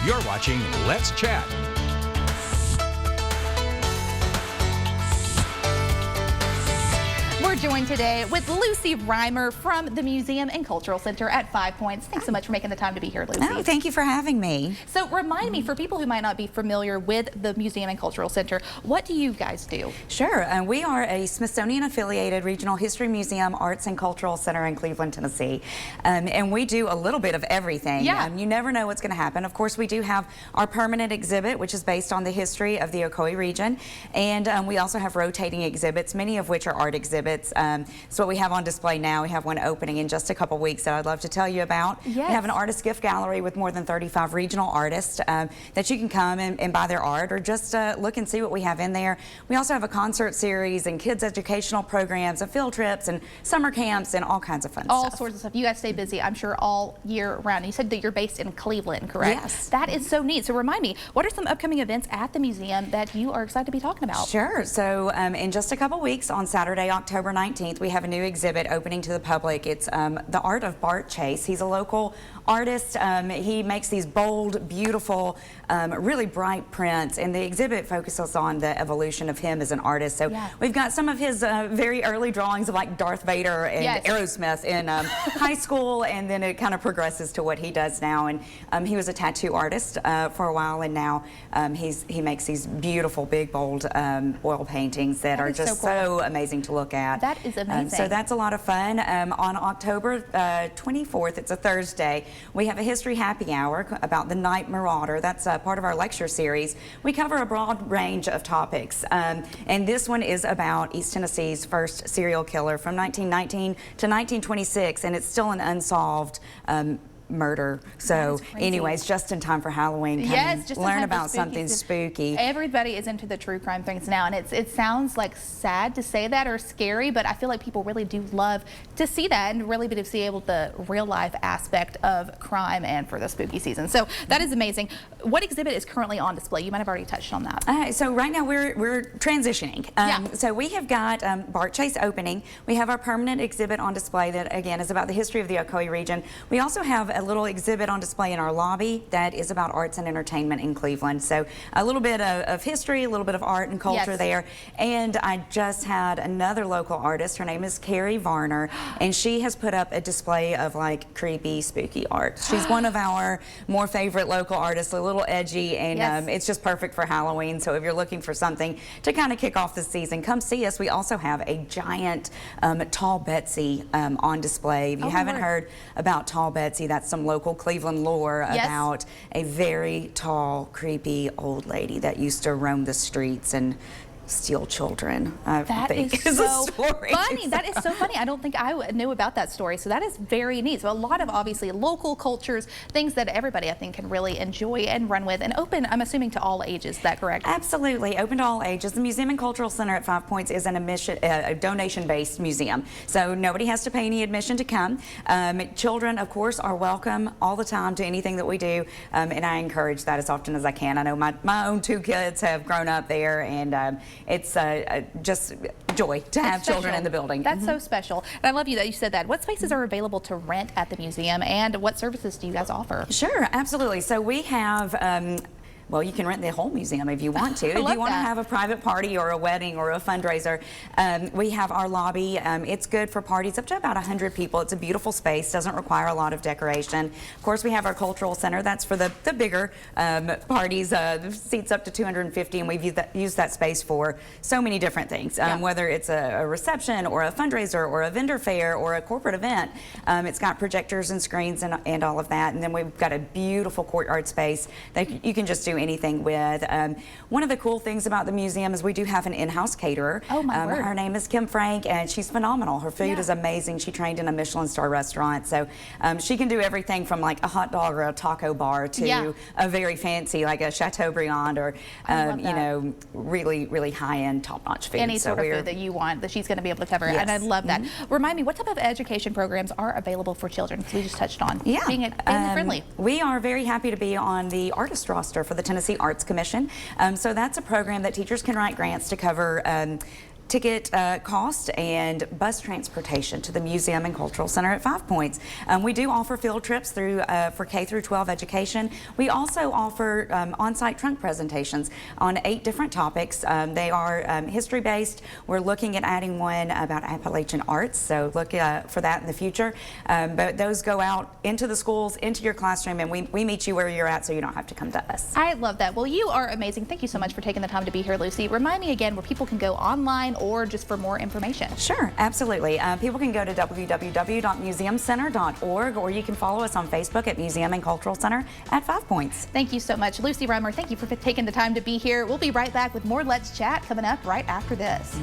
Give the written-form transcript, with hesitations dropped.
You're watching Let's Chat. We're joined today with Lucy Reimer from the Museum and Cultural Center at 5 Points. Thanks so much for making the time to be here, Lucy. Oh, thank you for having me. So remind me, for people who might not be familiar with the Museum and Cultural Center, what do you guys do? Sure. We are a Smithsonian-affiliated regional history museum, arts and cultural center in Cleveland, Tennessee. And we do a little bit of everything. Yeah. You never know what's going to happen. Of course, we do have our permanent exhibit, which is based on the history of the Ocoee region. And we also have rotating exhibits, many of which are art exhibits. So what we have on display now, we have one opening in just a couple weeks that I'd love to tell you about. Yes. We have an artist gift gallery with more than 35 regional artists that you can come and buy their art or just look and see what we have in there. We also have a concert series and kids educational programs and field trips and summer camps and all kinds of fun stuff. All sorts of stuff. You guys stay busy, I'm sure, all year round. You said that you're based in Cleveland, correct? Yes. That is so neat. So remind me, what are some upcoming events at the museum that you are excited to be talking about? Sure. So in just a couple weeks, on Saturday, October 19th, we have a new exhibit opening to the public. It's the art of Bart Chase. He's a local artist. He makes these bold, beautiful, really bright prints, and the exhibit focuses on the evolution of him as an artist. So we've got some of his very early drawings of like Darth Vader and Aerosmith in high school, and then it kind of progresses to what he does now. And he was a tattoo artist for a while, and now he makes these beautiful, big, bold oil paintings that are just so amazing to look at. That is amazing. So that's a lot of fun. On October 24th, it's a Thursday, we have a history happy hour about the Night Marauder. That's part of our lecture series. We cover a broad range of topics, and this one is about East Tennessee's first serial killer from 1919 to 1926, and it's still an unsolved murder. So anyways, just in time for Halloween, just learn about something spooky. Everybody is into the true crime things now, and it sounds like sad to say that or scary, but I feel like people really do love to see that and really to see able the real life aspect of crime and for the spooky season. So that is amazing. What exhibit is currently on display? You might have already touched on that. So right now we're transitioning. So we have got Bart Chase opening. We have our permanent exhibit on display that again is about the history of the Ocoee region. We also have a little exhibit on display in our lobby that is about arts and entertainment in Cleveland. So a little bit of history, a little bit of art and culture there. And I just had another local artist. Her name is Carrie Varner, and she has put up a display of like creepy, spooky art. She's one of our more favorite local artists, a little edgy, and it's just perfect for Halloween. So if you're looking for something to kind of kick off the season, come see us. We also have a giant Tall Betsy on display. If you haven't heard about Tall Betsy, that's some local Cleveland lore about a very tall, creepy old lady that used to roam the streets and steal children. That is so funny. That is so funny. I don't think I knew about that story. So that is very neat. So a lot of obviously local cultures, things that everybody I think can really enjoy and run with, and open, I'm assuming, to all ages. Is that correct? Absolutely. Open to all ages. The Museum and Cultural Center at 5 Points is an a donation-based museum. So nobody has to pay any admission to come. Children, of course, are welcome all the time to anything that we do. And I encourage that as often as I can. I know my own 2 kids have grown up there, and it's just joy to have children in the building. That's so special. And I love you that you said that. What spaces are available to rent at the museum, and what services do you guys offer? Sure, absolutely. So we have well, you can rent the whole museum if you want to. If you want to have a private party or a wedding or a fundraiser, we have our lobby. It's good for parties up to about 100 people. It's a beautiful space, doesn't require a lot of decoration. Of course, we have our cultural center. That's for the bigger parties, seats up to 250, and we've used that space for so many different things, whether it's a reception or a fundraiser or a vendor fair or a corporate event. It's got projectors and screens and all of that. And then we've got a beautiful courtyard space that you can just do anything with. One of the cool things about the museum is we do have an in-house caterer. Oh my word. Her name is Kim Frank, and she's phenomenal. Her food is amazing. She trained in a Michelin star restaurant, so she can do everything from like a hot dog or a taco bar to a very fancy like a Chateaubriand or you know, really high-end, top-notch food. Any sort of food that you want that she's going to be able to cover, and I love that. Remind me, what type of education programs are available for children? Because we just touched on being family friendly. We are very happy to be on the artist roster for the Tennessee Arts Commission. So that's a program that teachers can write grants to cover ticket cost and bus transportation to the Museum and Cultural Center at 5 Points. We do offer field trips through for K through 12 education. We also offer on-site trunk presentations on 8 different topics. They are history-based. We're looking at adding one about Appalachian arts, so look for that in the future. But those go out into the schools, into your classroom, and we meet you where you're at, so you don't have to come to us. I love that. Well, you are amazing. Thank you so much for taking the time to be here, Lucy. Remind me again where people can go online or just for more information. Sure, absolutely. People can go to www.museumcenter.org, or you can follow us on Facebook at Museum and Cultural Center at 5 Points. Thank you so much. Lucy Reimer, thank you for taking the time to be here. We'll be right back with more Let's Chat coming up right after this.